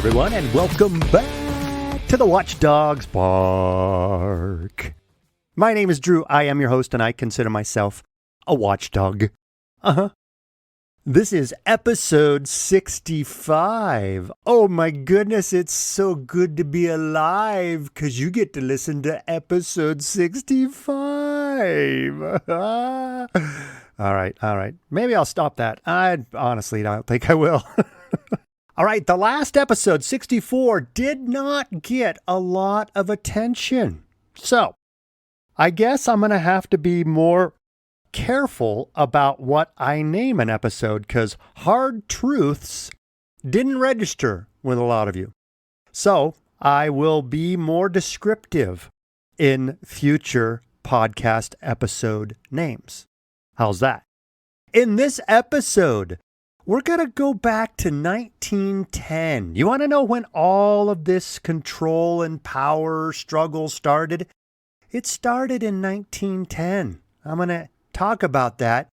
everyone, and welcome back to the Watchdogs Bark. My name is Drew. I am your host, and I consider myself a watchdog. This is episode 65. Oh my goodness, it's so good to be alive, because you get to listen to episode 65. All right. Maybe I'll stop that. I honestly don't think I will. All right, the last episode, 64, did not get a lot of attention. So, I guess I'm going to have to be more careful about what I name an episode, because hard truths didn't register with a lot of you. So, I will be more descriptive in future podcast episode names. How's that? In this episode, we're going to go back to 1910. You want to know when all of this control and power struggle started? It started in 1910. I'm going to talk about that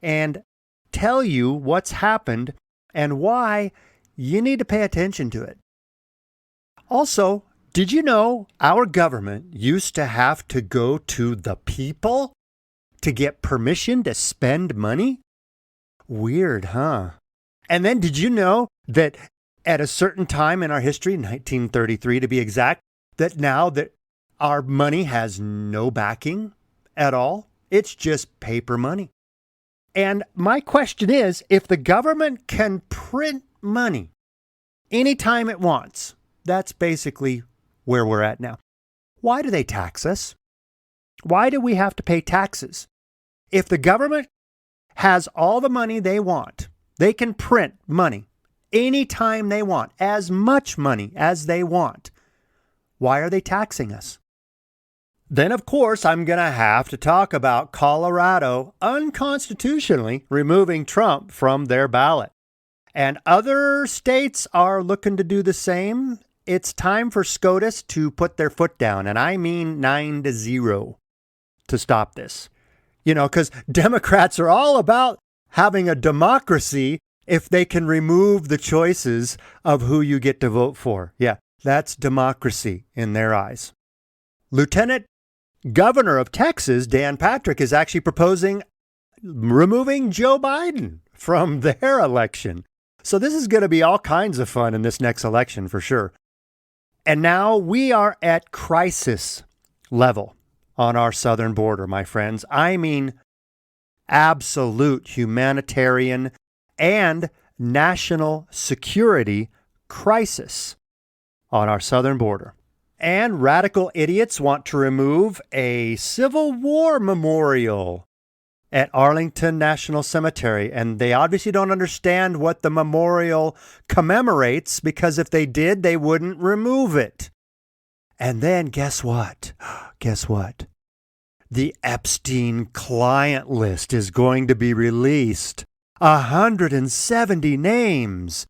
and tell you what's happened and why you need to pay attention to it. Also, did you know our government used to have to go to the people to get permission to spend money? Weird, huh? And then did you know that at a certain time in our history, 1933 to be exact, that now that our money has no backing at all? It's just paper money. And my question is, if the government can print money anytime it wants, that's basically where we're at now. Why do they tax us? Why do we have to pay taxes? If the government has all the money they want, they can print money anytime they want, as much money as they want. Why are they taxing us? Then, of course, I'm going to have to talk about Colorado unconstitutionally removing Trump from their ballot. And other states are looking to do the same. It's time for SCOTUS to put their foot down, and I mean 9-0 to stop this. You know, because Democrats are all about having a democracy if they can remove the choices of who you get to vote for. Yeah, that's democracy in their eyes. Lieutenant Governor of Texas, Dan Patrick, is actually proposing removing Joe Biden from their election. So this is going to be all kinds of fun in this next election for sure. And now we are at crisis level on our southern border, my friends. I mean, absolute humanitarian and national security crisis on our southern border. And radical idiots want to remove a Civil War memorial at Arlington National Cemetery. And they obviously don't understand what the memorial commemorates, because if they did, they wouldn't remove it. And then guess what? The Epstien client list is going to be released. 170 names.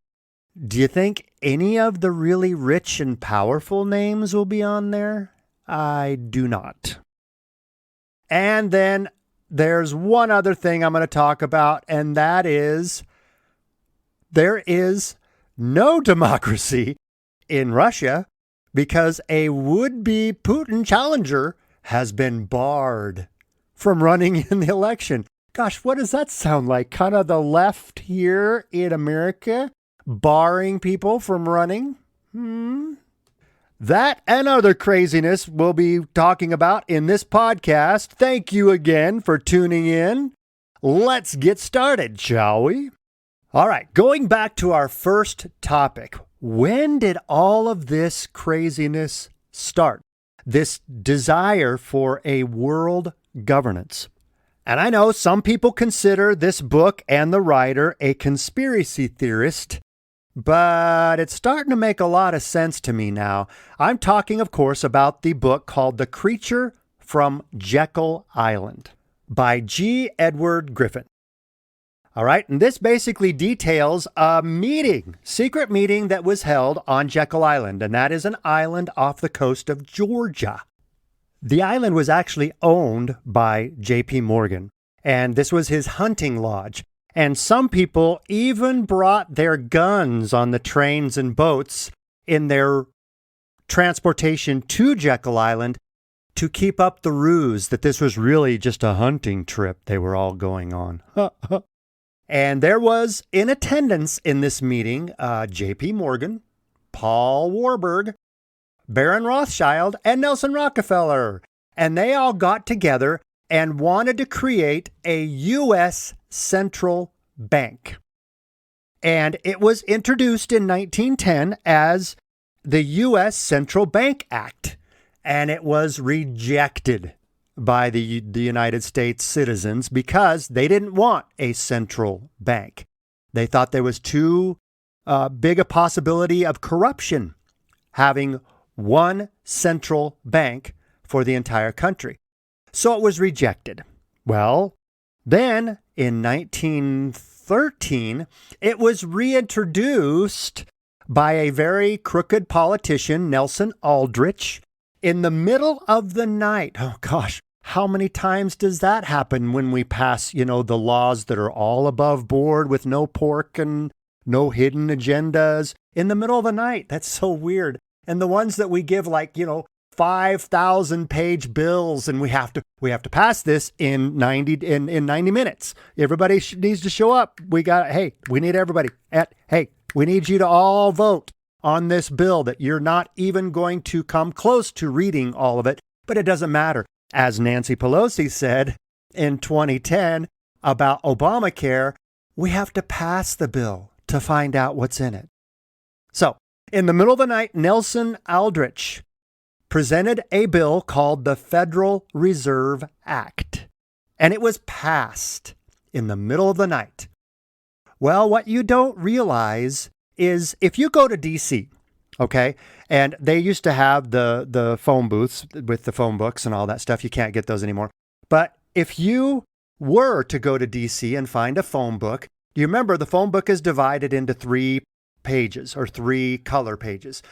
Do you think any of the really rich and powerful names will be on there? I do not. And then there's one other thing I'm going to talk about, and that is there is no democracy in Russia because a would-be Putin challenger has been barred from running in the election. Gosh, what does that sound like? Kind of the left here in America, barring people from running? That and other craziness we'll be talking about in this podcast. Thank you again for tuning in. Let's get started, shall we? All right, going back to our first topic. When did all of this craziness start? This desire for a world governance. And I know some people consider this book and the writer a conspiracy theorist, but it's starting to make a lot of sense to me now. I'm talking, of course, about the book called The Creature from Jekyll Island by G. Edward Griffin. All right, and this basically details a secret meeting that was held on Jekyll Island, and that is an island off the coast of Georgia. The island was actually owned by J.P. Morgan, and this was his hunting lodge. And some people even brought their guns on the trains and boats in their transportation to Jekyll Island to keep up the ruse that this was really just a hunting trip they were all going on. And there was in attendance in this meeting, J.P. Morgan, Paul Warburg, Baron Rothschild, and Nelson Rockefeller. And they all got together and wanted to create a U.S. central bank. And it was introduced in 1910 as the U.S. Central Bank Act. And it was rejected by the United States citizens because they didn't want a central bank. They thought there was too big a possibility of corruption having one central bank for the entire country. So it was rejected. Well, then in 1913, it was reintroduced by a very crooked politician, Nelson Aldrich, in the middle of the night. Oh gosh, how many times does that happen when we pass, the laws that are all above board with no pork and no hidden agendas in the middle of the night? That's so weird. And the ones that we give 5,000 page bills and we have to pass this in 90 minutes. Everybody needs to show up. We need everybody. We need you to all vote on this bill that you're not even going to come close to reading all of it, but it doesn't matter. As Nancy Pelosi said in 2010 about Obamacare, we have to pass the bill to find out what's in it. So, in the middle of the night, Nelson Aldrich presented a bill called the Federal Reserve Act, and it was passed in the middle of the night. Well, what you don't realize is if you go to D.C., okay, and they used to have the phone booths with the phone books and all that stuff. You can't get those anymore. But if you were to go to D.C. and find a phone book, you remember the phone book is divided into 3 pages or 3 color pages.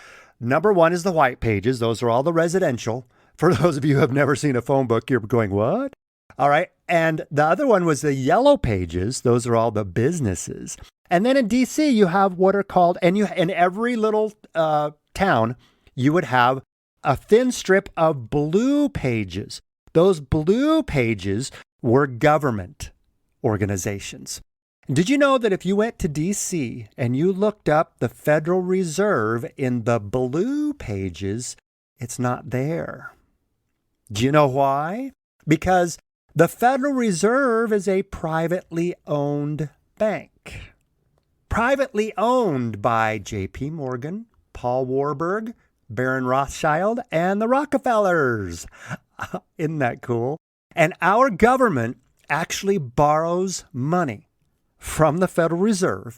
Number 1 is the white pages. Those are all the residential. For those of you who have never seen a phone book, you're going, what? All right. And the other one was the yellow pages. Those are all the businesses. And then in DC, you have what are called, in every little town, you would have a thin strip of blue pages. Those blue pages were government organizations. Did you know that if you went to DC and you looked up the Federal Reserve in the blue pages, it's not there? Do you know why? Because the Federal Reserve is a privately owned bank. Privately owned by J.P. Morgan, Paul Warburg, Baron Rothschild, and the Rockefellers. Isn't that cool? And our government actually borrows money from the Federal Reserve,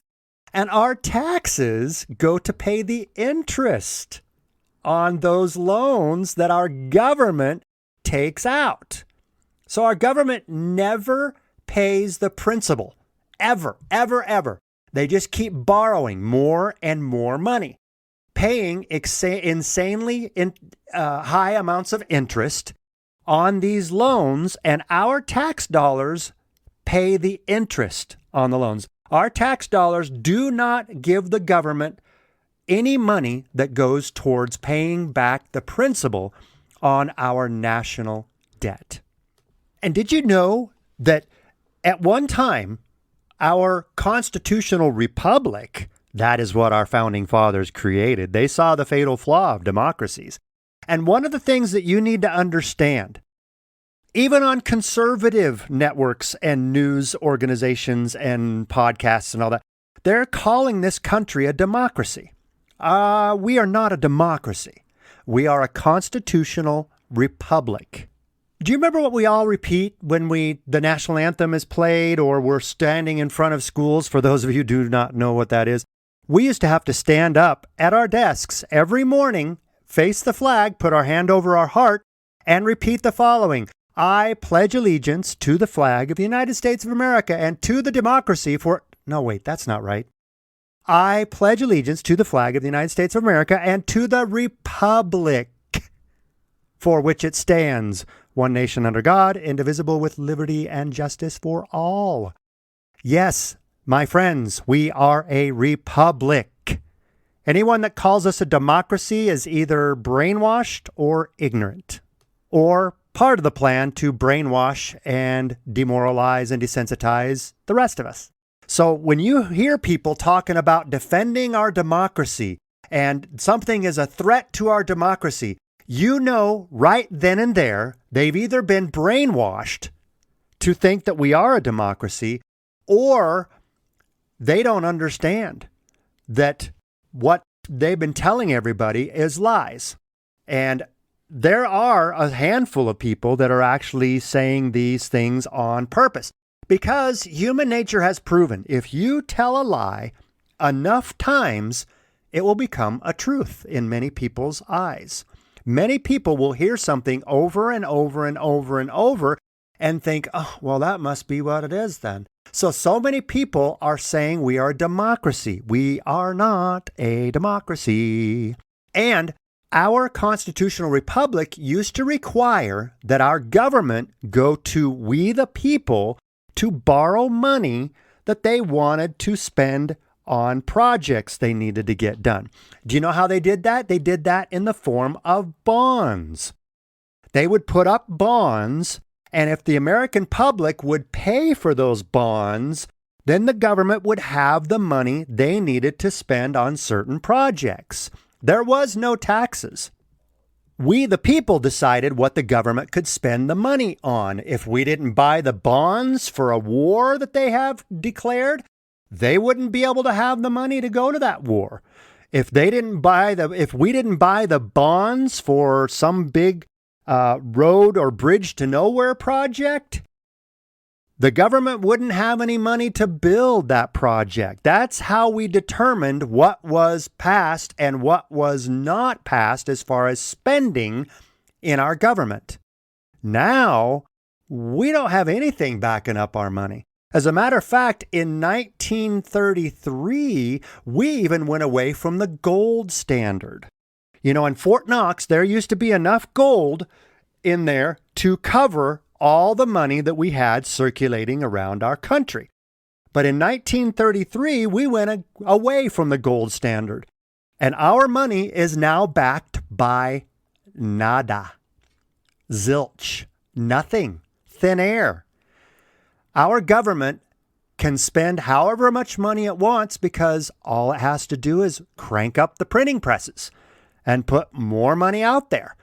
and our taxes go to pay the interest on those loans that our government takes out. So our government never pays the principal, ever, ever, ever. They just keep borrowing more and more money, paying insanely high amounts of interest on these loans, and our tax dollars pay the interest on the loans. Our tax dollars do not give the government any money that goes towards paying back the principal on our national debt. And did you know that at one time, our constitutional republic, that is what our founding fathers created, they saw the fatal flaw of democracies. And one of the things that you need to understand, even on conservative networks and news organizations and podcasts and all that, they're calling this country a democracy. We are not a democracy. We are a constitutional republic. Do you remember what we all repeat when the national anthem is played or we're standing in front of schools? For those of you who do not know what that is, we used to have to stand up at our desks every morning, face the flag, put our hand over our heart, and repeat the following. I pledge allegiance to the flag of the United States of America and to the democracy for... No, wait, that's not right. I pledge allegiance to the flag of the United States of America and to the republic for which it stands, one nation under God, indivisible with liberty and justice for all. Yes, my friends, we are a republic. Anyone that calls us a democracy is either brainwashed or ignorant, or part of the plan to brainwash and demoralize and desensitize the rest of us. So when you hear people talking about defending our democracy and something is a threat to our democracy, you know right then and there they've either been brainwashed to think that we are a democracy, or they don't understand that what they've been telling everybody is lies. And there are a handful of people that are actually saying these things on purpose, because human nature has proven if you tell a lie enough times, it will become a truth in many people's eyes. Many people will hear something over and over and over and over and think, oh, well, that must be what it is then. So many people are saying we are a democracy. We are not a democracy. And our constitutional republic used to require that our government go to we the people to borrow money that they wanted to spend on projects they needed to get done. Do you know how they did that? They did that in the form of bonds. They would put up bonds, and if the American public would pay for those bonds, then the government would have the money they needed to spend on certain projects. There was no taxes. We, the people, decided what the government could spend the money on. If we didn't buy the bonds for a war that they have declared, they wouldn't be able to have the money to go to that war. If we didn't buy the bonds for some big road or bridge to nowhere project, the government wouldn't have any money to build that project. That's how we determined what was passed and what was not passed as far as spending in our government. Now, we don't have anything backing up our money. As a matter of fact, in 1933, we even went away from the gold standard. You know, in Fort Knox, there used to be enough gold in there to cover all the money that we had circulating around our country. But in 1933, we went away from the gold standard, and our money is now backed by nada, zilch, nothing, thin air. Our government can spend however much money it wants because all it has to do is crank up the printing presses and put more money out there.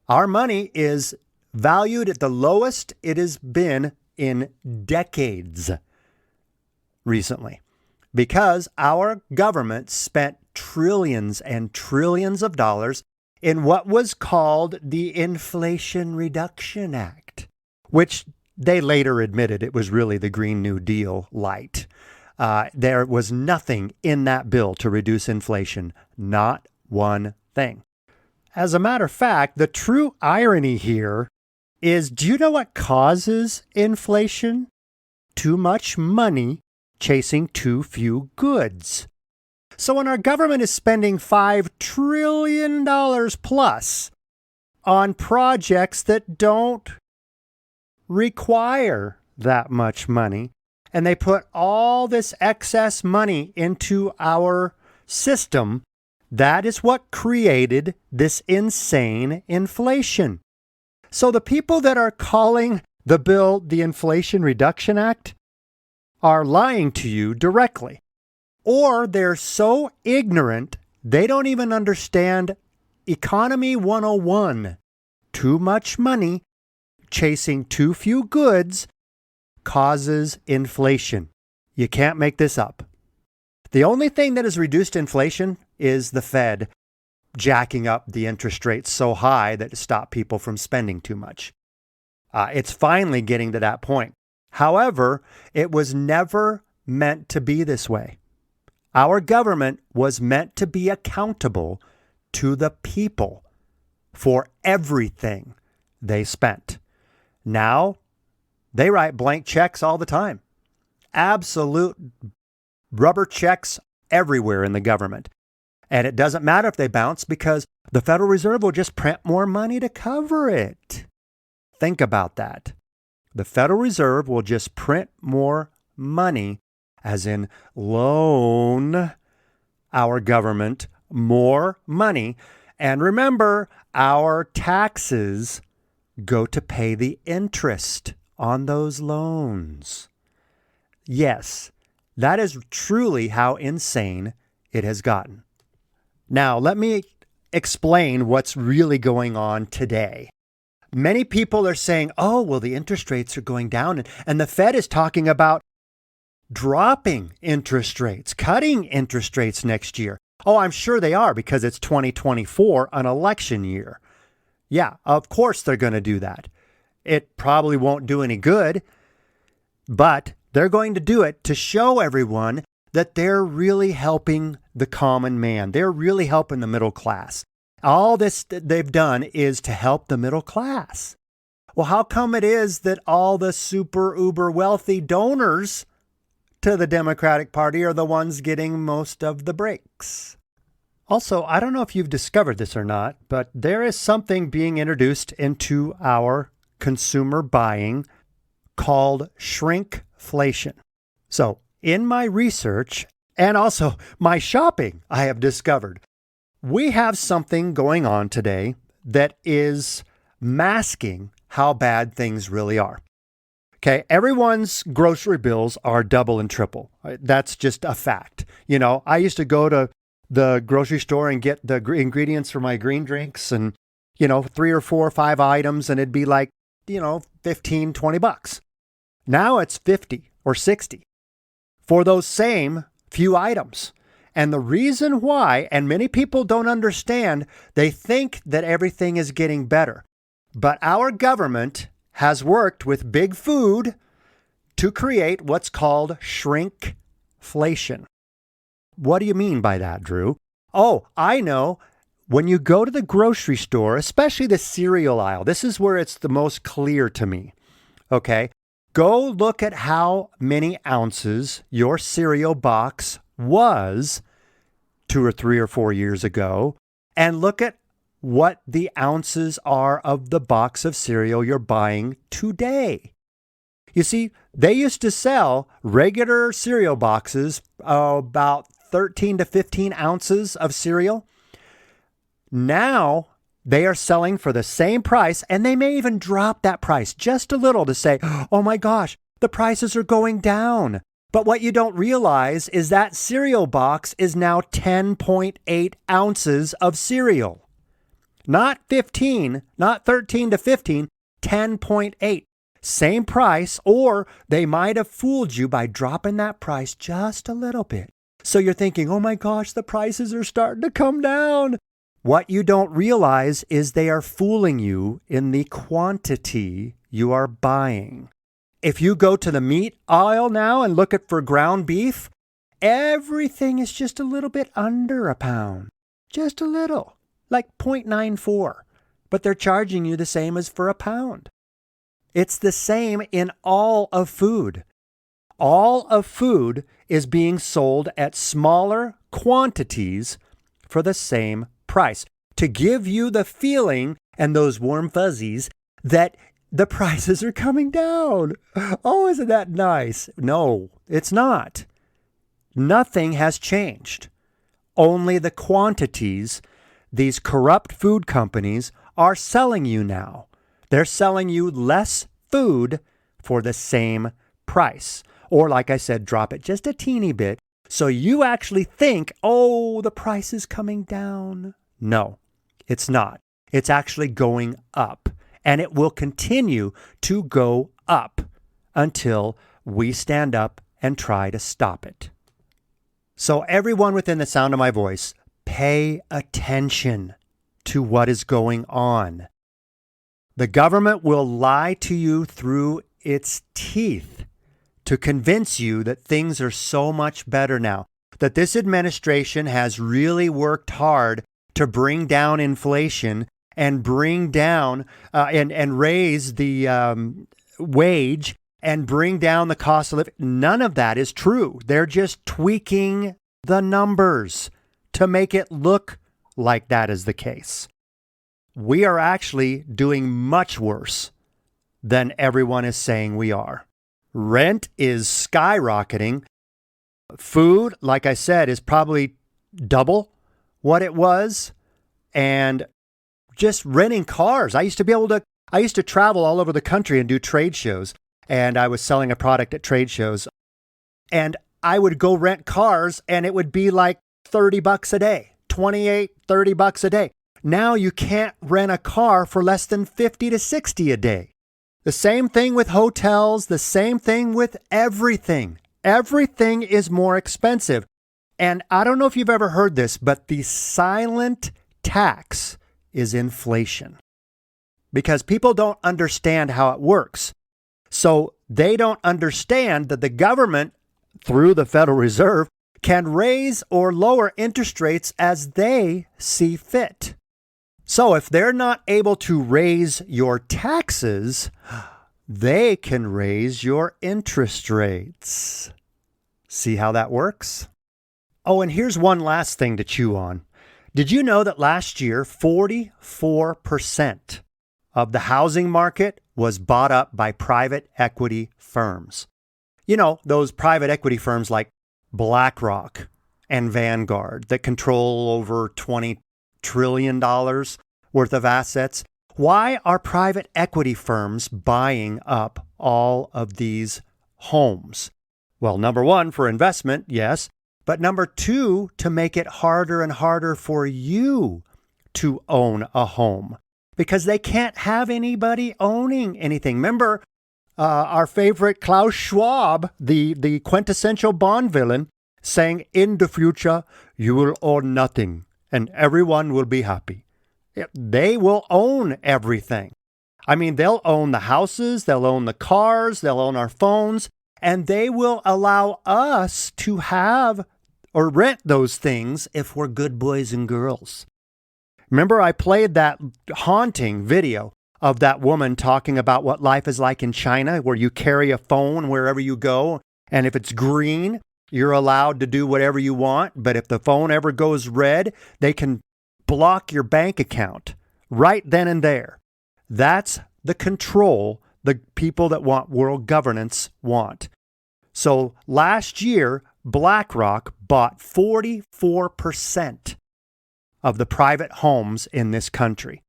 Our money is valued at the lowest it has been in decades recently, because our government spent trillions and trillions of dollars in what was called the Inflation Reduction Act, which they later admitted it was really the Green New Deal light. There was nothing in that bill to reduce inflation, not one thing. As a matter of fact, the true irony here is, do you know what causes inflation? Too much money chasing too few goods. So when our government is spending $5 trillion plus on projects that don't require that much money, and they put all this excess money into our system, that is what created this insane inflation. So the people that are calling the bill the Inflation Reduction Act are lying to you directly. Or they're so ignorant, they don't even understand Economy 101. Too much money chasing too few goods causes inflation. You can't make this up. The only thing that has reduced inflation is the Fed jacking up the interest rates so high that it stopped people from spending too much. It's finally getting to that point. However, it was never meant to be this way. Our government was meant to be accountable to the people for everything they spent. Now, they write blank checks all the time. Absolute rubber checks everywhere in the government. And it doesn't matter if they bounce because the Federal Reserve will just print more money to cover it. Think about that. The Federal Reserve will just print more money, as in loan our government more money. And remember, our taxes go to pay the interest on those loans. Yes, that is truly how insane it has gotten. Now, let me explain what's really going on today. Many people are saying, oh, well, the interest rates are going down, and the Fed is talking about dropping interest rates, cutting interest rates next year. Oh, I'm sure they are because it's 2024, an election year. Yeah, of course they're going to do that. It probably won't do any good, but they're going to do it to show everyone that they're really helping the common man. They're really helping the middle class. All this that they've done is to help the middle class. Well, how come it is that all the super uber wealthy donors to the Democratic Party are the ones getting most of the breaks? Also, I don't know if you've discovered this or not, but there is something being introduced into our consumer buying called shrinkflation. So in my research and also my shopping, I have discovered we have something going on today that is masking how bad things really are. Okay, everyone's grocery bills are double and triple. That's just a fact. You know, I used to go to the grocery store and get the ingredients for my green drinks and, 3 or 4 or 5 items, and it'd be like, 15, 20 bucks. Now it's 50 or 60 for those same few items. And the reason why, and many people don't understand, they think that everything is getting better. But our government has worked with big food to create what's called shrinkflation. What do you mean by that, Drew? Oh, I know. When you go to the grocery store, especially the cereal aisle, this is where it's the most clear to me. Okay? Go look at how many ounces your cereal box was 2 or 3 or 4 years ago, and look at what the ounces are of the box of cereal you're buying today. You see, they used to sell regular cereal boxes, about 13 to 15 ounces of cereal. Now they are selling for the same price, and they may even drop that price just a little to say, oh my gosh, the prices are going down. But what you don't realize is that cereal box is now 10.8 ounces of cereal. Not 15, not 13 to 15, 10.8. Same price, or they might have fooled you by dropping that price just a little bit. So you're thinking, oh my gosh, the prices are starting to come down. What you don't realize is they are fooling you in the quantity you are buying. If you go to the meat aisle now and look at for ground beef, everything is just a little bit under a pound. Just a little, like 0.94. But they're charging you the same as for a pound. It's the same in all of food. All of food is being sold at smaller quantities for the same price to give you the feeling and those warm fuzzies that the prices are coming down. Oh, isn't that nice? No, it's not. Nothing has changed. Only the quantities these corrupt food companies are selling you now. They're selling you less food for the same price. Or like I said, drop it just a teeny bit so you actually think, oh, the price is coming down. No, it's not. It's actually going up. And it will continue to go up until we stand up and try to stop it. So everyone within the sound of my voice, pay attention to what is going on. The government will lie to you through its teeth to convince you that things are so much better now, that this administration has really worked hard to bring down inflation and bring down and raise the wage and bring down the cost of living. None of that is true. They're just tweaking the numbers to make it look like that is the case. We are actually doing much worse than everyone is saying we are. Rent is skyrocketing. Food, like I said, is probably double what it was, and just renting cars. I used to travel all over the country and do trade shows, and I was selling a product at trade shows, and I would go rent cars, and it would be like $30 a day, $28-30 a day. Now you can't rent a car for less than $50 to $60 a day. The same thing with hotels, the same thing with everything. Everything is more expensive. And I don't know if you've ever heard this, but the silent tax is inflation. Because people don't understand how it works. So they don't understand that the government, through the Federal Reserve, can raise or lower interest rates as they see fit. So if they're not able to raise your taxes, they can raise your interest rates. See how that works? Oh, and here's one last thing to chew on. Did you know that last year, 44% of the housing market was bought up by private equity firms? You know, those private equity firms like BlackRock and Vanguard that control over $20 trillion worth of assets. Why are private equity firms buying up all of these homes? Well, number one, for investment, yes. But number two, to make it harder and harder for you to own a home, because they can't have anybody owning anything. Remember our favorite Klaus Schwab, the quintessential Bond villain, saying, in the future, you will own nothing and everyone will be happy. They will own everything. I mean, they'll own the houses, they'll own the cars, they'll own our phones, and they will allow us to have or rent those things if we're good boys and girls. Remember, I played that haunting video of that woman talking about what life is like in China, where you carry a phone wherever you go, and if it's green, you're allowed to do whatever you want, but if the phone ever goes red, they can block your bank account right then and there. That's the control the people that want world governance want. So last year, BlackRock bought 44% of the private homes in this country.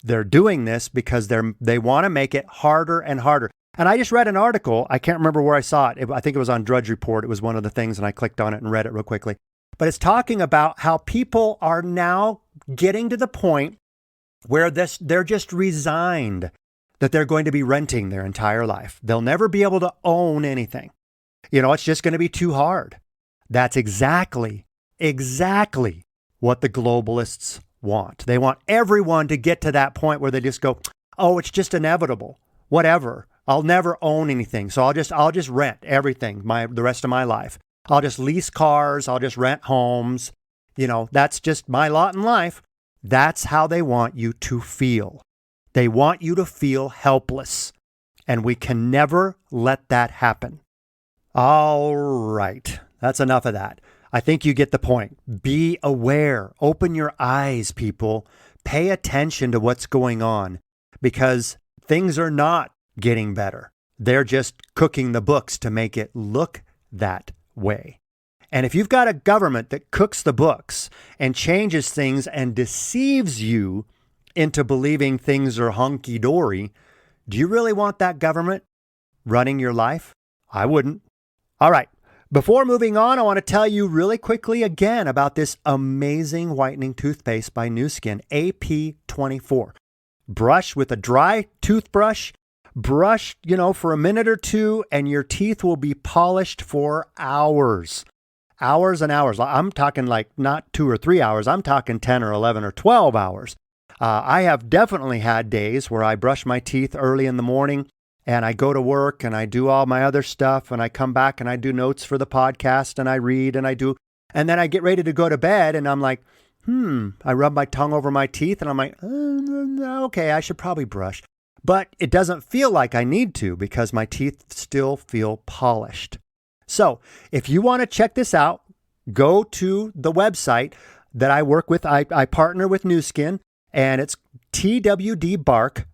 They're doing this because they want to make it harder and harder. And I just read an article. I can't remember where I saw it. I think it was on Drudge Report. It was one of the things, and I clicked on it and read it real quickly. But it's talking about how people are now getting to the point where they're just resigned that they're going to be renting their entire life. They'll never be able to own anything. You know, it's just going to be too hard. That's exactly what the globalists want. They want everyone to get to that point where they just go, oh, it's just inevitable. Whatever. I'll never own anything. So I'll just rent everything the rest of my life. I'll just lease cars. I'll just rent homes. You know, that's just my lot in life. That's how they want you to feel. They want you to feel helpless. And we can never let that happen. All right. That's enough of that. I think you get the point. Be aware. Open your eyes, people. Pay attention to what's going on, because things are not getting better. They're just cooking the books to make it look that way. And if you've got a government that cooks the books and changes things and deceives you into believing things are hunky-dory, do you really want that government running your life? I wouldn't. All right. Before moving on, I want to tell you really quickly again about this amazing whitening toothpaste by Nu Skin, AP24. Brush with a dry toothbrush. Brush, for a minute or two, and your teeth will be polished for hours. Hours and hours. I'm talking like not 2 or 3 hours. I'm talking 10 or 11 or 12 hours. I have definitely had days where I brush my teeth early in the morning, and I go to work and I do all my other stuff, and I come back and I do notes for the podcast, and I read and and then I get ready to go to bed, and I'm like, I rub my tongue over my teeth, and I'm like, okay, I should probably brush. But it doesn't feel like I need to, because my teeth still feel polished. So if you want to check this out, go to the website that I work with. I partner with Nu Skin, and it's twdbark.mynuskin,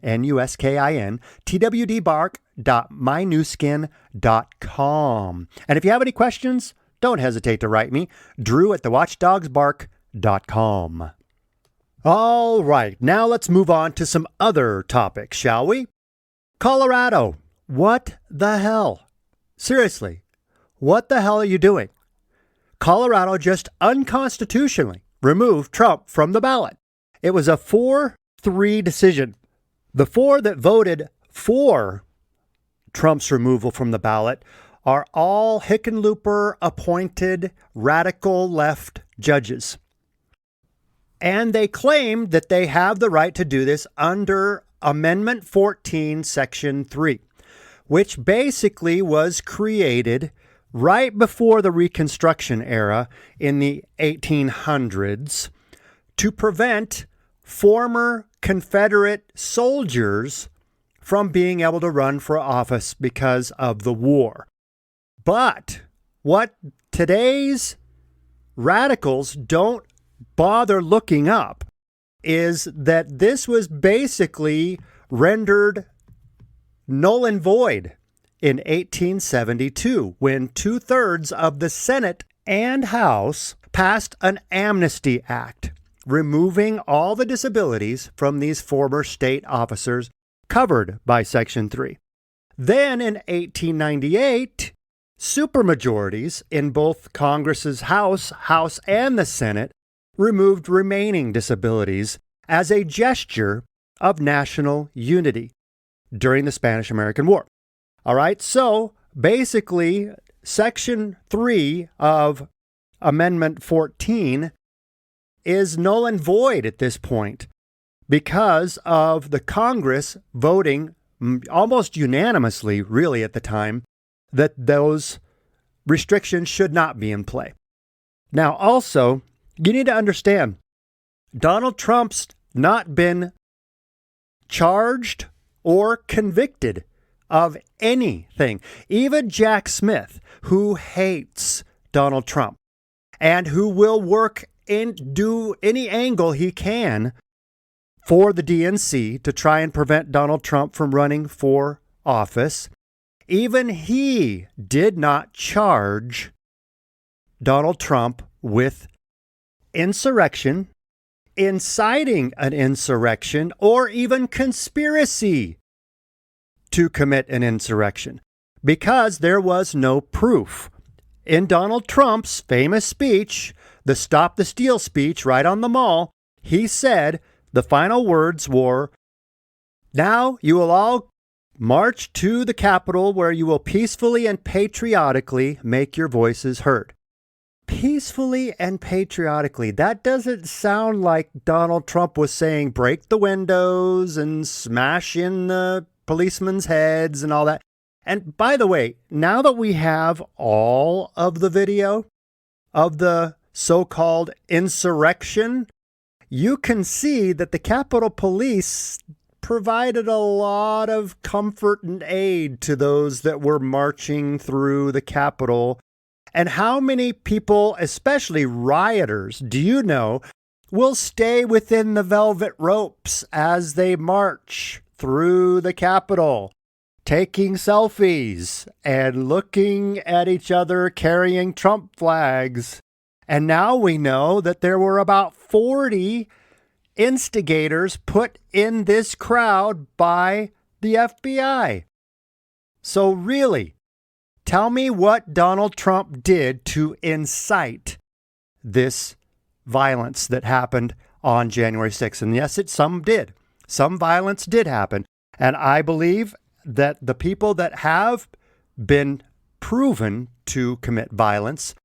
NUSKIN, twdbark.mynuskin.com. And if you have any questions, don't hesitate to write me, drew@thewatchdogsbark.com. All right, now let's move on to some other topics, shall we? Colorado, what the hell? Seriously, what the hell are you doing? Colorado just unconstitutionally removed Trump from the ballot. It was a 4-3 decision. The 4 that voted for Trump's removal from the ballot are all Hickenlooper appointed radical left judges. And they claim that they have the right to do this under Amendment 14, Section 3, which basically was created right before the Reconstruction era in the 1800s to prevent former Confederate soldiers from being able to run for office because of the war. But what today's radicals don't bother looking up is that this was basically rendered null and void in 1872 when 2/3 of the Senate and House passed an Amnesty Act, removing all the disabilities from these former state officers covered by Section 3. Then in 1898, supermajorities in both Congress's House and the Senate removed remaining disabilities as a gesture of national unity during the Spanish-American War. All right, so basically, Section 3 of Amendment 14 is null and void at this point because of the Congress voting almost unanimously, really, at the time, that those restrictions should not be in play. Now, also, you need to understand, Donald Trump's not been charged or convicted of anything. Even Jack Smith, who hates Donald Trump and who will do any angle he can for the DNC to try and prevent Donald Trump from running for office, even he did not charge Donald Trump with insurrection, inciting an insurrection, or even conspiracy to commit an insurrection, because there was no proof. In Donald Trump's famous speech, the Stop the Steal speech right on the Mall, he said the final words were, "Now you will all march to the Capitol where you will peacefully and patriotically make your voices heard." Peacefully and patriotically. That doesn't sound like Donald Trump was saying break the windows and smash in the policemen's heads and all that. And by the way, now that we have all of the video of the so-called insurrection, you can see that the Capitol Police provided a lot of comfort and aid to those that were marching through the Capitol. And how many people, especially rioters, do you know, will stay within the velvet ropes as they march through the Capitol, taking selfies and looking at each other carrying Trump flags? And now we know that there were about 40 instigators put in this crowd by the FBI. So really, tell me what Donald Trump did to incite this violence that happened on January 6th. And yes, some did. Some violence did happen. And I believe that the people that have been proven to commit violence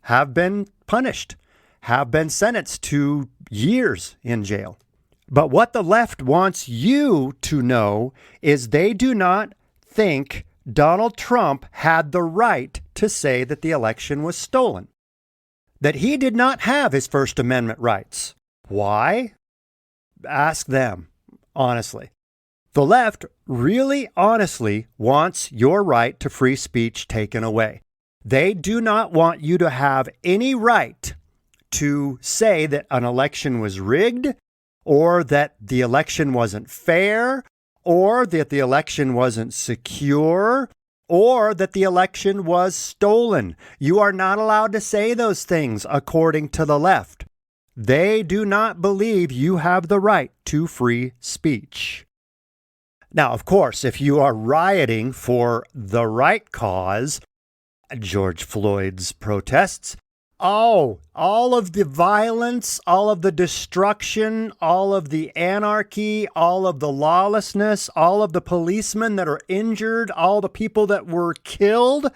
have been punished, have been sentenced to years in jail. But what the left wants you to know is they do not think Donald Trump had the right to say that the election was stolen, that he did not have his First Amendment rights. Why? Ask them, honestly. The left really honestly wants your right to free speech taken away. They do not want you to have any right to say that an election was rigged, or that the election wasn't fair, or that the election wasn't secure, or that the election was stolen. You are not allowed to say those things according to the left. They do not believe you have the right to free speech. Now, of course, if you are rioting for the right cause, George Floyd's protests, all of the violence, all of the destruction, all of the anarchy, all of the lawlessness, all of the policemen that are injured, all the people that were killed,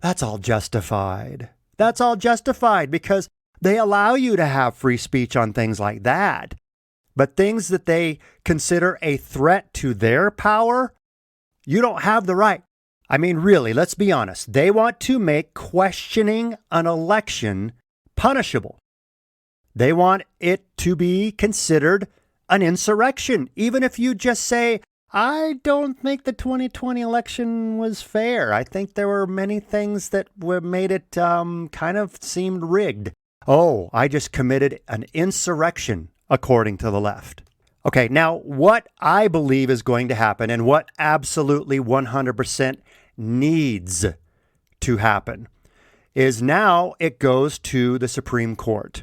that's all justified. That's all justified because they allow you to have free speech on things like that. But things that they consider a threat to their power, you don't have the right. I mean, really, let's be honest. They want to make questioning an election punishable. They want it to be considered an insurrection. Even if you just say, I don't think the 2020 election was fair. I think there were many things that made it kind of seemed rigged. Oh, I just committed an insurrection, according to the left. Okay, now what I believe is going to happen and what absolutely 100% needs to happen is now it goes to the Supreme Court.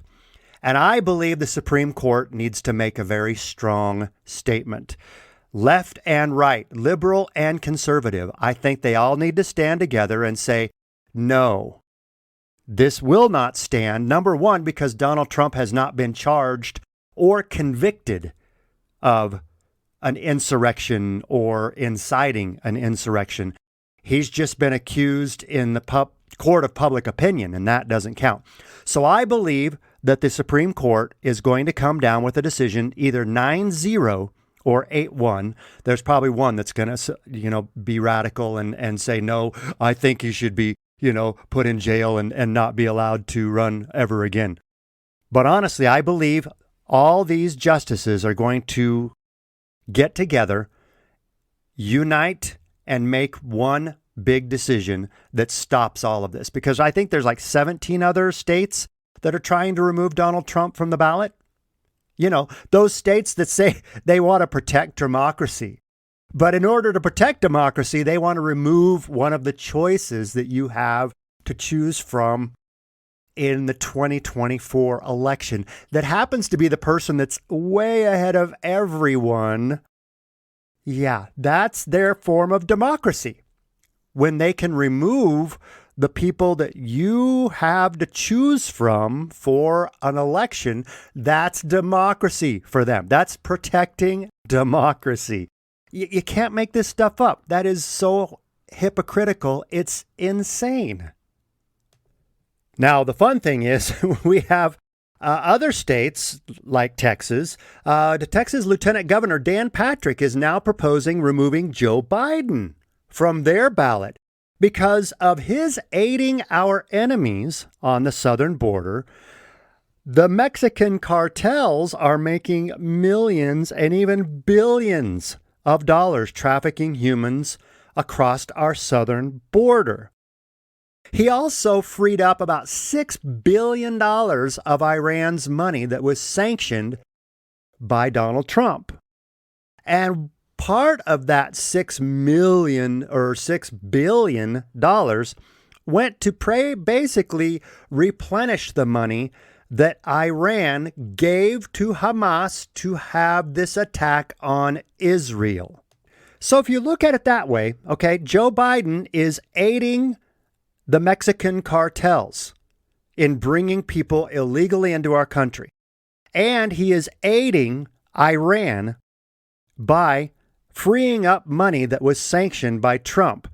And I believe the Supreme Court needs to make a very strong statement. Left and right, liberal and conservative, I think they all need to stand together and say, no, this will not stand. Number one, because Donald Trump has not been charged or convicted of an insurrection or inciting an insurrection. He's just been accused in the court of public opinion, and that doesn't count. So I believe that the Supreme Court is going to come down with a decision either 9-0 or 8-1. There's probably one that's going to, be radical and say, no, I think he should be, put in jail and not be allowed to run ever again. But honestly, I believe all these justices are going to get together, unite, and make one big decision that stops all of this. Because I think there's like 17 other states that are trying to remove Donald Trump from the ballot. Those states that say they want to protect democracy. But in order to protect democracy, they want to remove one of the choices that you have to choose from in the 2024 election that happens to be the person that's way ahead of everyone. Yeah, that's their form of democracy. When they can remove the people that you have to choose from for an election, that's democracy for them. That's protecting democracy. You can't make this stuff up. That is so hypocritical. It's insane. Now, the fun thing is we have other states like Texas. The Texas Lieutenant Governor Dan Patrick is now proposing removing Joe Biden from their ballot because of his aiding our enemies on the southern border. The Mexican cartels are making millions and even billions of dollars trafficking humans across our southern border. He also freed up about $6 billion of Iran's money that was sanctioned by Donald Trump. And part of that $6 billion went to basically replenish the money that Iran gave to Hamas to have this attack on Israel. So if you look at it that way, okay, Joe Biden is aiding the Mexican cartels in bringing people illegally into our country. And he is aiding Iran by freeing up money that was sanctioned by Trump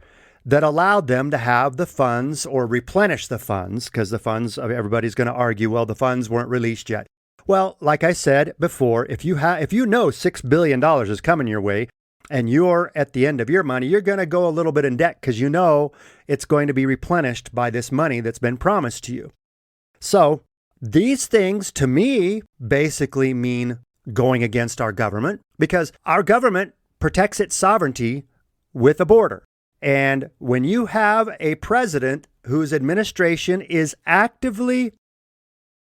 that allowed them to have the funds or replenish the funds, because the funds, everybody's going to argue, well, the funds weren't released yet. Well, like I said before, if you know $6 billion is coming your way, and you're at the end of your money, you're going to go a little bit in debt because you know it's going to be replenished by this money that's been promised to you. So these things, to me, basically mean going against our government because our government protects its sovereignty with a border. And when you have a president whose administration is actively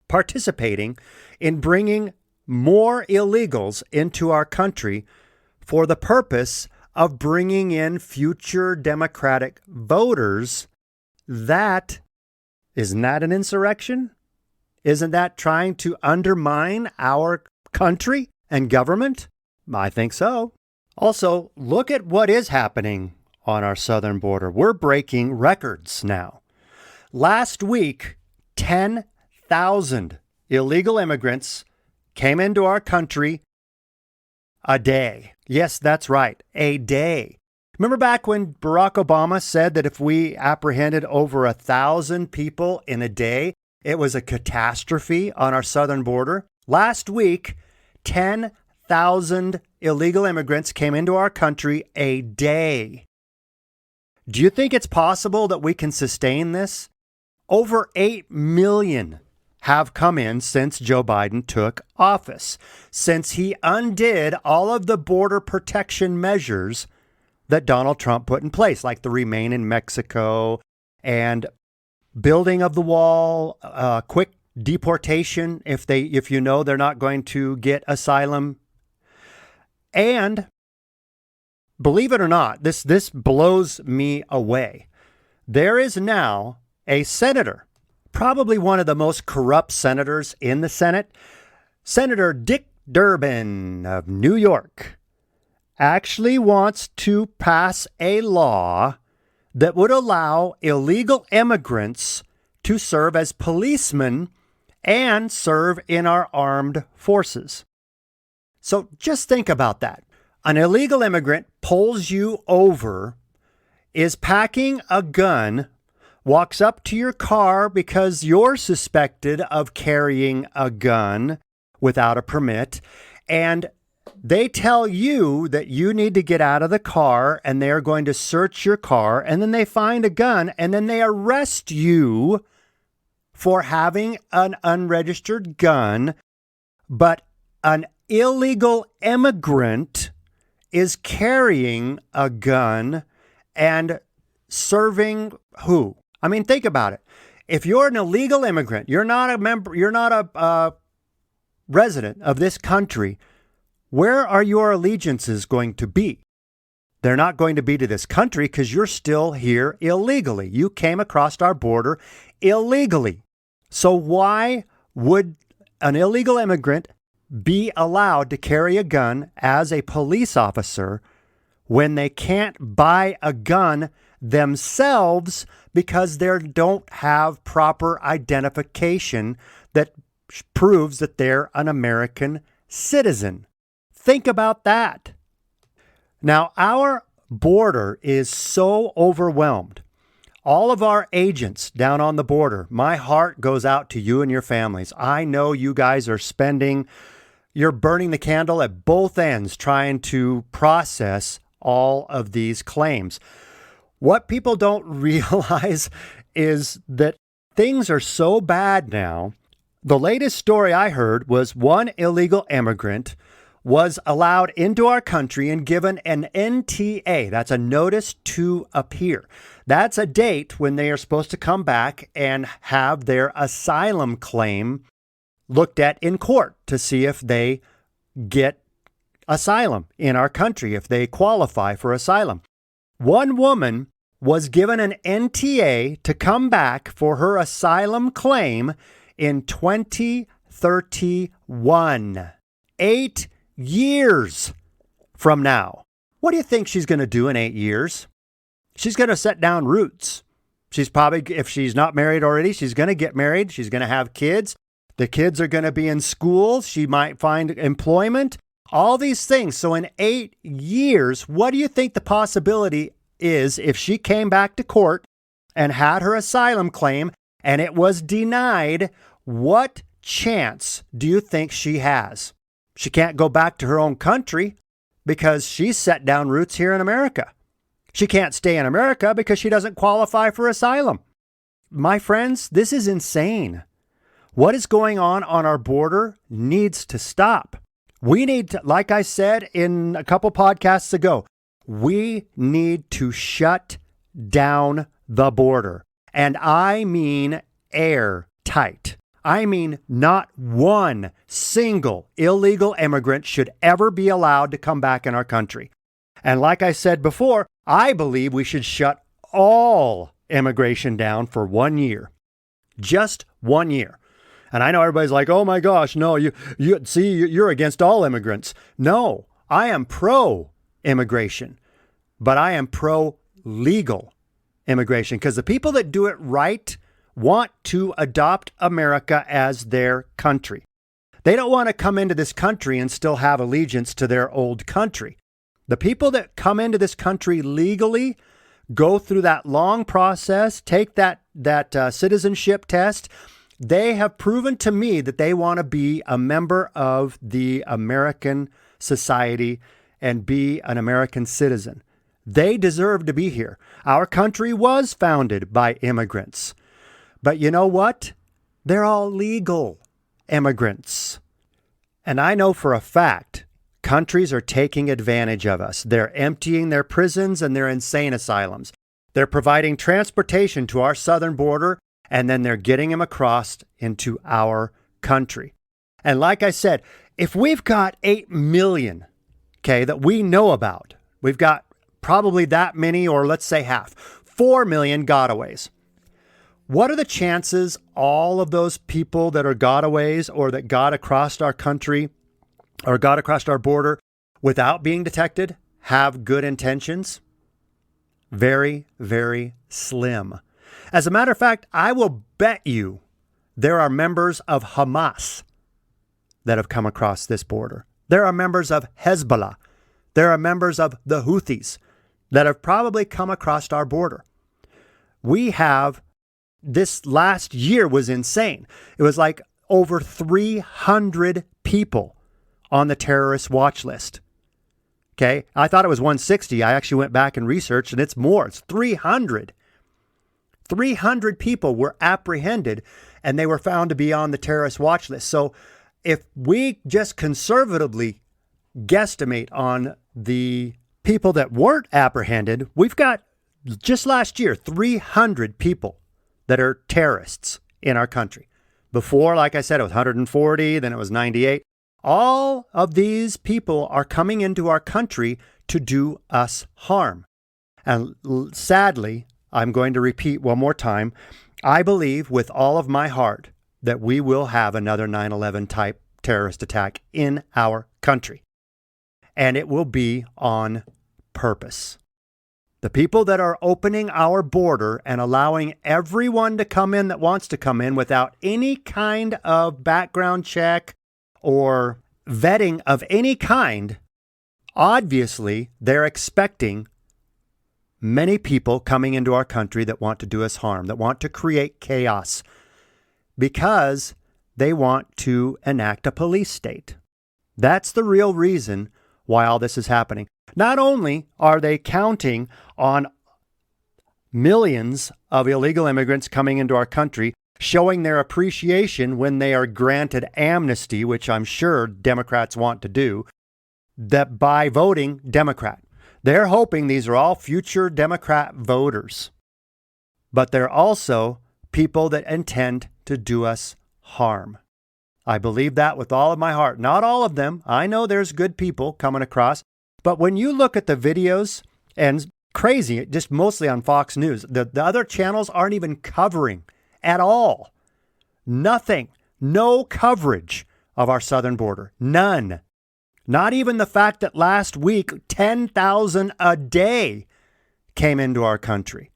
participating in bringing more illegals into our country for the purpose of bringing in future Democratic voters, isn't that an insurrection? Isn't that trying to undermine our country and government? I think so. Also, look at what is happening on our southern border. We're breaking records now. Last week, 10,000 illegal immigrants came into our country a day. Yes, that's right, a day. Remember back when Barack Obama said that if we apprehended over 1,000 people in a day, it was a catastrophe on our southern border? Last week, 10,000 illegal immigrants came into our country a day. Do you think it's possible that we can sustain this? Over 8 million have come in since Joe Biden took office, since he undid all of the border protection measures that Donald Trump put in place, like the Remain in Mexico and building of the wall, quick deportation if you know they're not going to get asylum. And believe it or not, this blows me away. There is now a senator, probably one of the most corrupt senators in the Senate, Senator Dick Durbin of New York, actually wants to pass a law that would allow illegal immigrants to serve as policemen and serve in our armed forces. So just think about that. An illegal immigrant pulls you over, is packing a gun, walks up to your car because you're suspected of carrying a gun without a permit, and they tell you that you need to get out of the car, and they are going to search your car, and then they find a gun, and then they arrest you for having an unregistered gun. But an illegal immigrant is carrying a gun and serving who? I mean, think about it. If you're an illegal immigrant, you're not a resident of this country, where are your allegiances going to be? They're not going to be to this country because you're still here illegally. You came across our border illegally. So why would an illegal immigrant be allowed to carry a gun as a police officer when they can't buy a gun themselves because they don't have proper identification that proves that they're an American citizen? Think about that. Now, our border is so overwhelmed. All of our agents down on the border, my heart goes out to you and your families. I know you guys are you're burning the candle at both ends trying to process all of these claims. What people don't realize is that things are so bad now. The latest story I heard was one illegal immigrant was allowed into our country and given an NTA. That's a notice to appear. That's a date when they are supposed to come back and have their asylum claim looked at in court to see if they get asylum in our country, if they qualify for asylum. One woman was given an NTA to come back for her asylum claim in 2031. 8 years from now. What do you think she's going to do in 8 years? She's going to set down roots. She's probably, if she's not married already, she's going to get married. She's going to have kids. The kids are going to be in school. She might find employment. All these things. So in 8 years, what do you think the possibility is if she came back to court and had her asylum claim and it was denied? What chance do you think she has? She can't go back to her own country because she's set down roots here in America. She can't stay in America because she doesn't qualify for asylum. My friends, this is insane. What is going on our border needs to stop. We need to, like I said in a couple podcasts ago, we need to shut down the border. And I mean airtight. I mean, not one single illegal immigrant should ever be allowed to come back in our country. And like I said before, I believe we should shut all immigration down for 1 year. Just 1 year. And I know everybody's like, oh my gosh, no, you're against all immigrants. No, I am pro-immigration, but I am pro-legal immigration because the people that do it right want to adopt America as their country. They don't want to come into this country and still have allegiance to their old country. The people that come into this country legally go through that long process, take that citizenship test. They have proven to me that they want to be a member of the American society and be an American citizen. They deserve to be here. Our country was founded by immigrants. But you know what? They're all legal immigrants. And I know for a fact, countries are taking advantage of us. They're emptying their prisons and their insane asylums. They're providing transportation to our southern border, and then they're getting them across into our country. And like I said, if we've got 8 million, okay, that we know about, we've got probably that many, or let's say half, 4 million gotaways. What are the chances all of those people that are gotaways or that got across our country or got across our border without being detected have good intentions? Very, very slim. As a matter of fact, I will bet you there are members of Hamas that have come across this border. There are members of Hezbollah. There are members of the Houthis that have probably come across our border. We have, this last year was insane. It was like over 300 people on the terrorist watch list. Okay. I thought it was 160. I actually went back and researched, and it's more. It's 300. 300 people were apprehended, and they were found to be on the terrorist watch list. So if we just conservatively guesstimate on the people that weren't apprehended, we've got just last year 300 people that are terrorists in our country. Before, like I said, it was 140, then it was 98. All of these people are coming into our country to do us harm. And sadly, I'm going to repeat one more time, I believe with all of my heart that we will have another 9/11 type terrorist attack in our country. And it will be on purpose. The people that are opening our border and allowing everyone to come in that wants to come in without any kind of background check or vetting of any kind, obviously they're expecting many people coming into our country that want to do us harm, that want to create chaos because they want to enact a police state. That's the real reason why all this is happening. Not only are they counting on millions of illegal immigrants coming into our country, showing their appreciation when they are granted amnesty, which I'm sure Democrats want to do, that by voting Democrat. They're hoping these are all future Democrat voters. But they're also people that intend to do us harm. I believe that with all of my heart. Not all of them. I know there's good people coming across. But when you look at the videos, and crazy, just mostly on Fox News, the other channels aren't even covering at all. Nothing. No coverage of our southern border. None. Not even the fact that last week, 10,000 a day came into our country.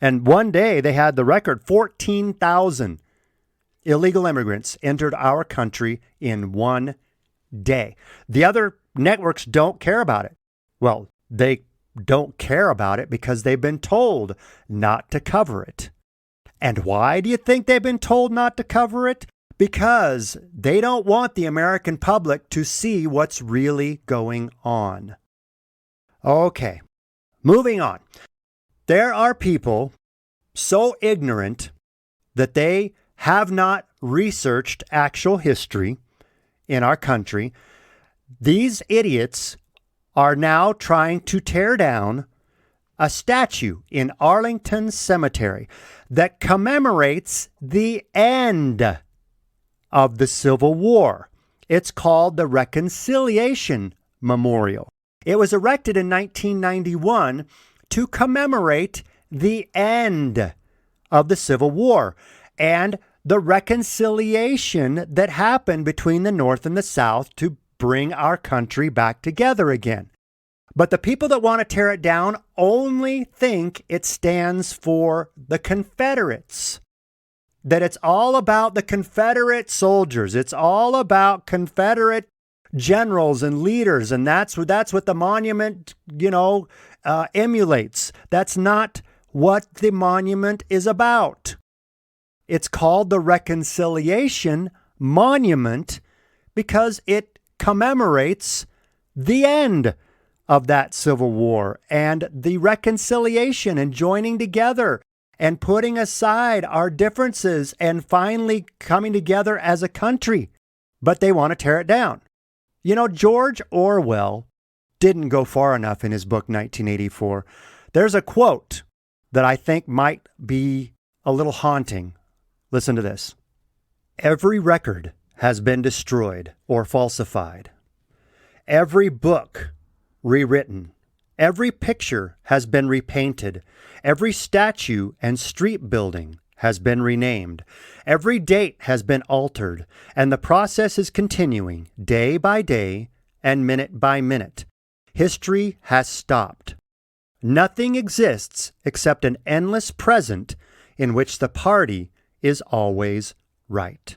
And one day they had the record, 14,000 illegal immigrants entered our country in one day. The other networks don't care about it. Well, they don't care about it because they've been told not to cover it. And why do you think they've been told not to cover it? Because they don't want the American public to see what's really going on. Okay, moving on. There are people so ignorant that they have not researched actual history in our country. These idiots are now trying to tear down a statue in Arlington Cemetery that commemorates the end of the Civil War. It's called the Reconciliation Memorial. It was erected in 1991 to commemorate the end of the Civil War and the reconciliation that happened between the North and the South to bring our country back together again. But the people that want to tear it down only think it stands for the Confederates. That it's all about the Confederate soldiers. It's all about Confederate generals and leaders. And that's what the monument, emulates. That's not what the monument is about. It's called the Reconciliation Monument because it commemorates the end of that Civil War and the reconciliation and joining together and putting aside our differences and finally coming together as a country. But they want to tear it down. George Orwell didn't go far enough in his book 1984. There's a quote that I think might be a little haunting. Listen to this. Every record has been destroyed or falsified. Every book rewritten. Every picture has been repainted. Every statue and street building has been renamed. Every date has been altered, and the process is continuing day by day and minute by minute. History has stopped. Nothing exists except an endless present in which the party is always right.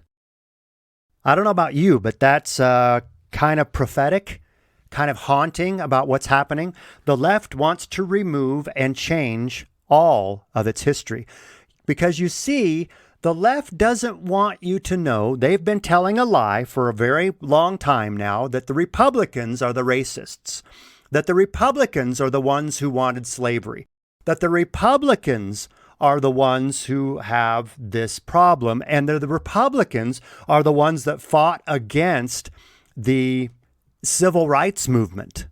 I don't know about you, but that's kind of prophetic, kind of haunting about what's happening. The left wants to remove and change all of its history. Because you see, the left doesn't want you to know, they've been telling a lie for a very long time now, that the Republicans are the racists, that the Republicans are the ones who wanted slavery, that the Republicans are the ones who have this problem, and the Republicans are the ones that fought against the civil rights movement.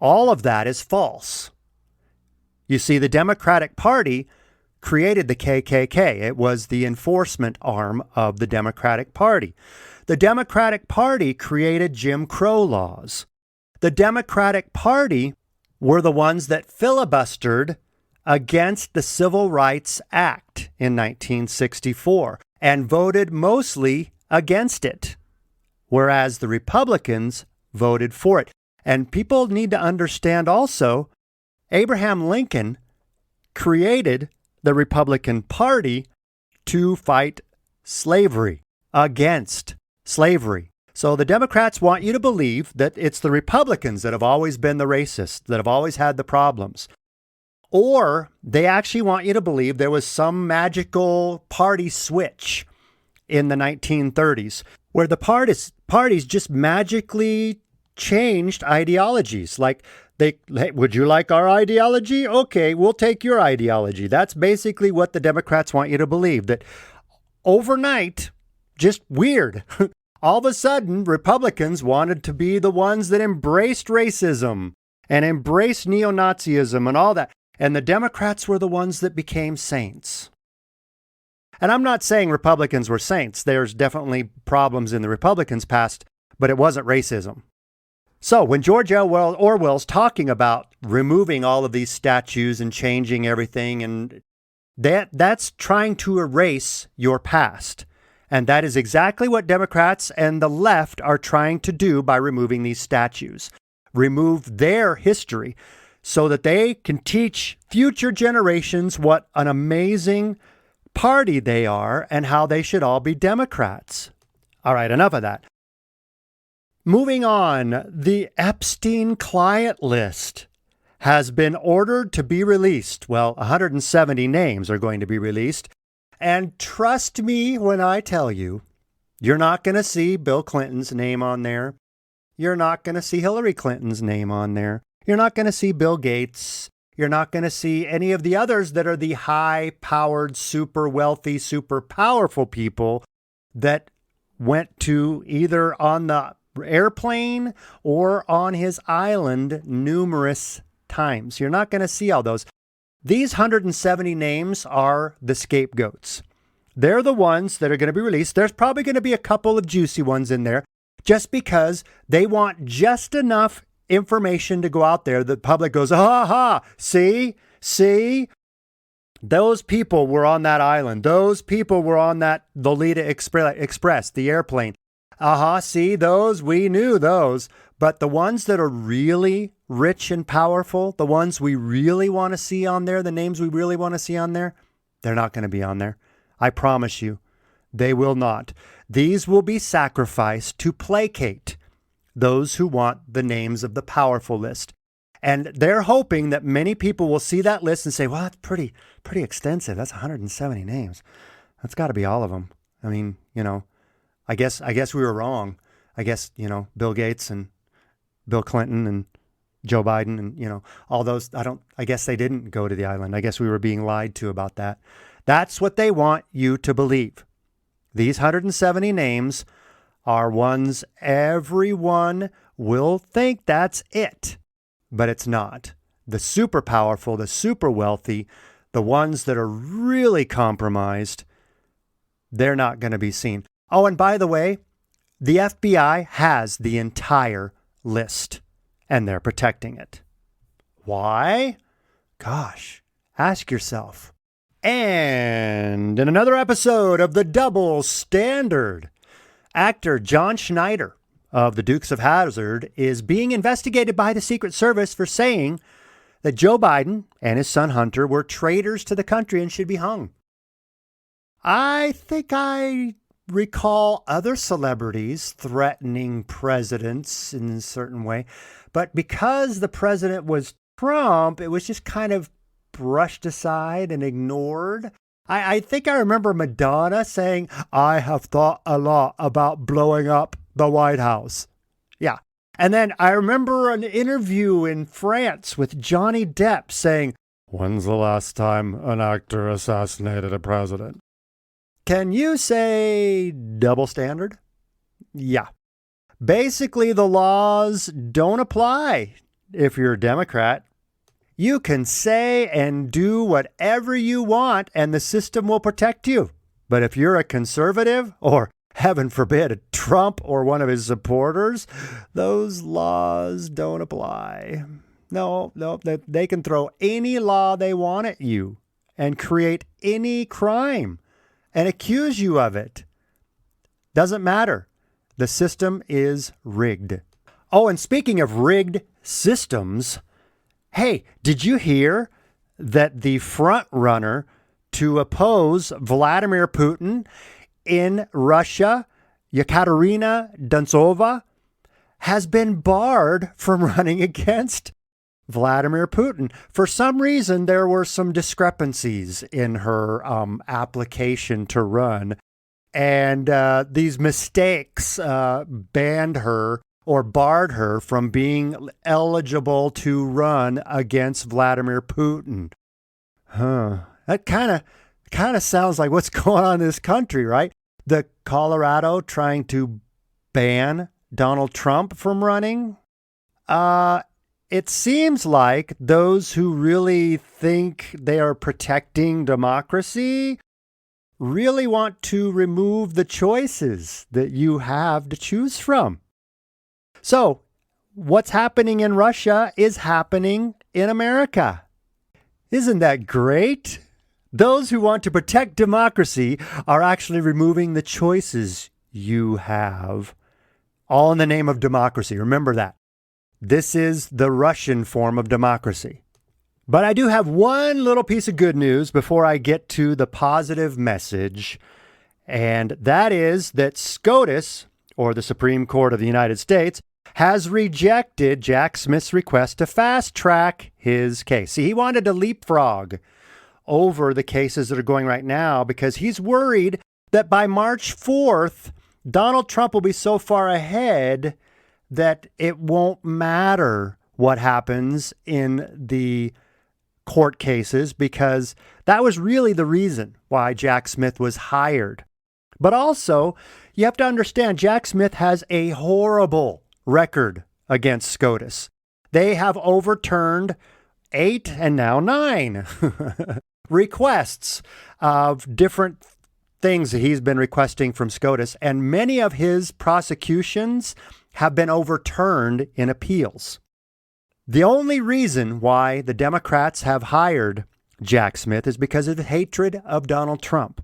All of that is false. You see, the Democratic Party created the KKK. It was the enforcement arm of the Democratic Party. The Democratic Party created Jim Crow laws. The Democratic Party were the ones that filibustered against the Civil Rights Act in 1964 and voted mostly against it, whereas the Republicans voted for it. And people need to understand also, Abraham Lincoln created the Republican Party to fight slavery, against slavery. So the Democrats want you to believe that it's the Republicans that have always been the racists, that have always had the problems. Or they actually want you to believe there was some magical party switch in the 1930s where the parties just magically changed ideologies. Like, hey, would you like our ideology? Okay, we'll take your ideology. That's basically what the Democrats want you to believe, that overnight, just weird, all of a sudden, Republicans wanted to be the ones that embraced racism and embraced neo-Nazism and all that. And the Democrats were the ones that became saints. And I'm not saying Republicans were saints. There's definitely problems in the Republicans' past, but it wasn't racism. So when George Orwell's talking about removing all of these statues and changing everything, and that's trying to erase your past. And that is exactly what Democrats and the left are trying to do by removing these statues. Remove their history so that they can teach future generations what an amazing party they are and how they should all be Democrats. All right, enough of that. Moving on, the Epstien client list has been ordered to be released. Well, 170 names are going to be released. And trust me when I tell you, you're not going to see Bill Clinton's name on there. You're not going to see Hillary Clinton's name on there. You're not going to see Bill Gates. You're not going to see any of the others that are the high-powered, super wealthy, super powerful people that went to either on the airplane or on his island numerous times. You're not going to see all those. These 170 names are the scapegoats. They're the ones that are going to be released. There's probably going to be a couple of juicy ones in there just because they want just enough information to go out there. The public goes, ha ha, see, those people were on that island. Those people were on that Lolita Express, the airplane. See, those, we knew those. But the ones that are really rich and powerful, the ones we really want to see on there, the names we really want to see on there, they're not going to be on there. I promise you, they will not. These will be sacrificed to placate those who want the names of the powerful list. And they're hoping that many people will see that list and say, well, that's pretty extensive. That's 170 names. That's got to be all of them. I mean, I guess we were wrong. I guess, Bill Gates and Bill Clinton and Joe Biden and, all those, I guess they didn't go to the island. I guess we were being lied to about that. That's what they want you to believe. These 170 names are ones everyone will think that's it. But it's not. The super powerful, the super wealthy, the ones that are really compromised, they're not going to be seen. Oh, and by the way, the FBI has the entire list, and they're protecting it. Why? Gosh, ask yourself. And in another episode of The Double Standard, actor John Schneider of the Dukes of Hazzard is being investigated by the Secret Service for saying that Joe Biden and his son Hunter were traitors to the country and should be hung. I think I recall other celebrities threatening presidents in a certain way, but because the president was Trump, it was just kind of brushed aside and ignored. I think I remember Madonna saying, I have thought a lot about blowing up the White House. Yeah. And then I remember an interview in France with Johnny Depp saying, when's the last time an actor assassinated a president? Can you say double standard? Yeah. Basically, the laws don't apply if you're a Democrat. You can say and do whatever you want, and the system will protect you. But if you're a conservative, or heaven forbid, a Trump or one of his supporters, those laws don't apply. No, they can throw any law they want at you and create any crime and accuse you of it. Doesn't matter. The system is rigged. Oh, and speaking of rigged systems, hey, did you hear that the front runner to oppose Vladimir Putin in Russia, Yekaterina Dontsova, has been barred from running against Vladimir Putin? For some reason, there were some discrepancies in her application to run, and these mistakes banned her or barred her from being eligible to run against Vladimir Putin. That kind of sounds like what's going on in this country, right? The Colorado trying to ban Donald Trump from running. It seems like those who really think they are protecting democracy really want to remove the choices that you have to choose from. So, what's happening in Russia is happening in America. Isn't that great? Those who want to protect democracy are actually removing the choices you have, all in the name of democracy. Remember that. This is the Russian form of democracy. But I do have one little piece of good news before I get to the positive message, and that is that SCOTUS, or the Supreme Court of the United States, has rejected Jack Smith's request to fast-track his case. See, he wanted to leapfrog over the cases that are going right now because he's worried that by March 4th, Donald Trump will be so far ahead that it won't matter what happens in the court cases, because that was really the reason why Jack Smith was hired. But also, you have to understand, Jack Smith has a horrible record against SCOTUS. They have overturned 8 and now 9 requests of different things that he's been requesting from SCOTUS, and many of his prosecutions have been overturned in appeals. The only reason why the Democrats have hired Jack Smith is because of the hatred of Donald Trump.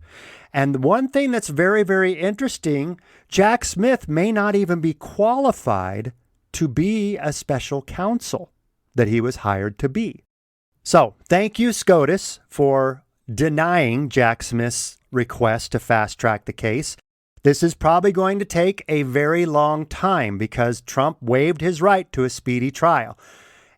And one thing that's very, very interesting, Jack Smith may not even be qualified to be a special counsel that he was hired to be. So thank you, SCOTUS, for denying Jack Smith's request to fast track the case. This is probably going to take a very long time because Trump waived his right to a speedy trial.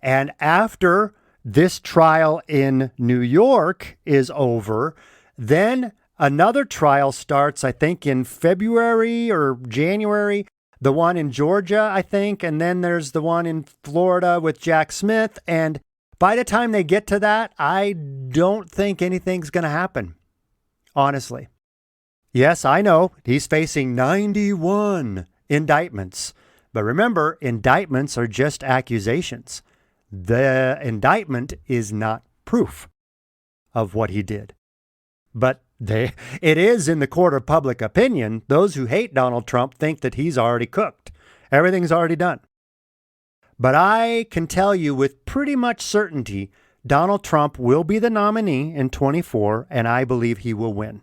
And after this trial in New York is over, then another trial starts, I think, in February or January, the one in Georgia, I think, and then there's the one in Florida with Jack Smith. And by the time they get to that, I don't think anything's going to happen, honestly. Yes, I know he's facing 91 indictments. But remember, indictments are just accusations. The indictment is not proof of what he did. But it is in the court of public opinion. Those who hate Donald Trump think that he's already cooked. Everything's already done. But I can tell you with pretty much certainty, Donald Trump will be the nominee in 24, and I believe he will win.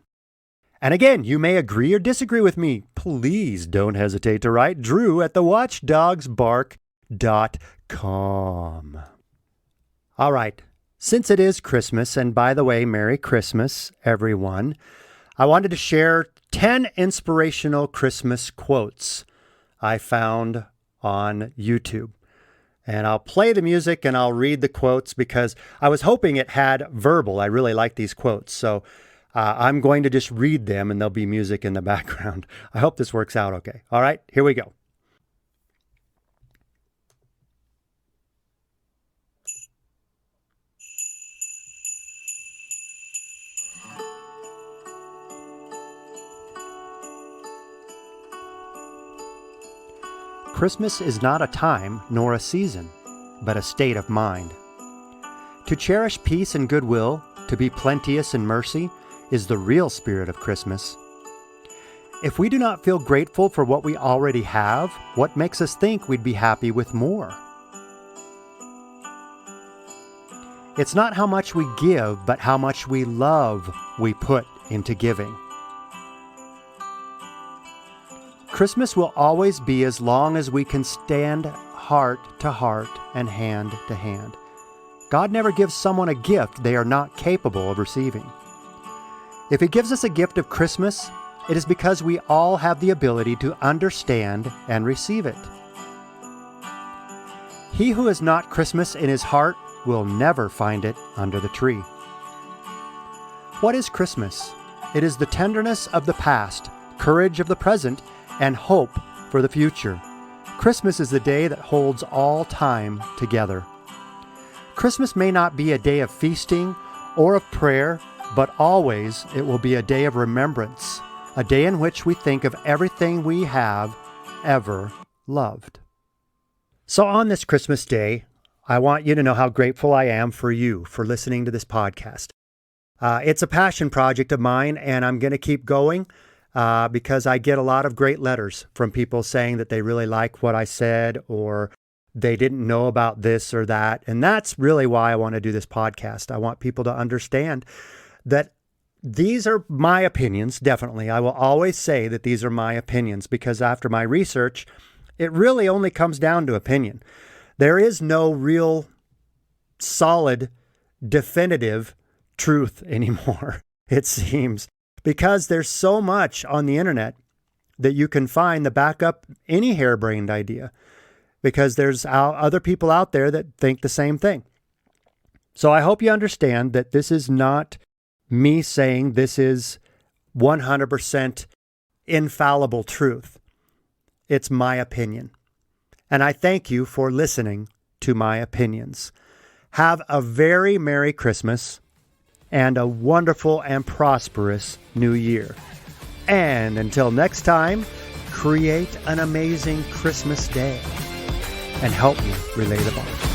And again, you may agree or disagree with me. Please don't hesitate to write Drew at thewatchdogsbark.com. All right. Since it is Christmas, and by the way, Merry Christmas, everyone, I wanted to share 10 inspirational Christmas quotes I found on YouTube. And I'll play the music and I'll read the quotes because I was hoping it had verbal. I really like these quotes. So I'm going to just read them and there'll be music in the background. I hope this works out okay. All right, here we go. Christmas is not a time nor a season, but a state of mind. To cherish peace and goodwill, to be plenteous in mercy, is the real spirit of Christmas. If we do not feel grateful for what we already have, what makes us think we'd be happy with more? It's not how much we give, but how much we love we put into giving. Christmas will always be as long as we can stand heart to heart and hand to hand. God never gives someone a gift they are not capable of receiving. If He gives us a gift of Christmas, it is because we all have the ability to understand and receive it. He who has not Christmas in his heart will never find it under the tree. What is Christmas? It is the tenderness of the past, courage of the present, and hope for the future. Christmas is the day that holds all time together. Christmas may not be a day of feasting or of prayer, but always it will be a day of remembrance, a day in which we think of everything we have ever loved. So on this Christmas day, I want you to know how grateful I am for you for listening to this podcast. It's a passion project of mine, and I'm going to keep going. Because I get a lot of great letters from people saying that they really like what I said or they didn't know about this or that. And that's really why I want to do this podcast. I want people to understand that these are my opinions, definitely. I will always say that these are my opinions because after my research, it really only comes down to opinion. There is no real solid, definitive truth anymore, it seems. Because there's so much on the internet that you can find to back up any harebrained idea. Because there's other people out there that think the same thing. So I hope you understand that this is not me saying this is 100% infallible truth. It's my opinion. And I thank you for listening to my opinions. Have a very Merry Christmas. And a wonderful and prosperous new year. And until next time, create an amazing Christmas day and help me relay the bond.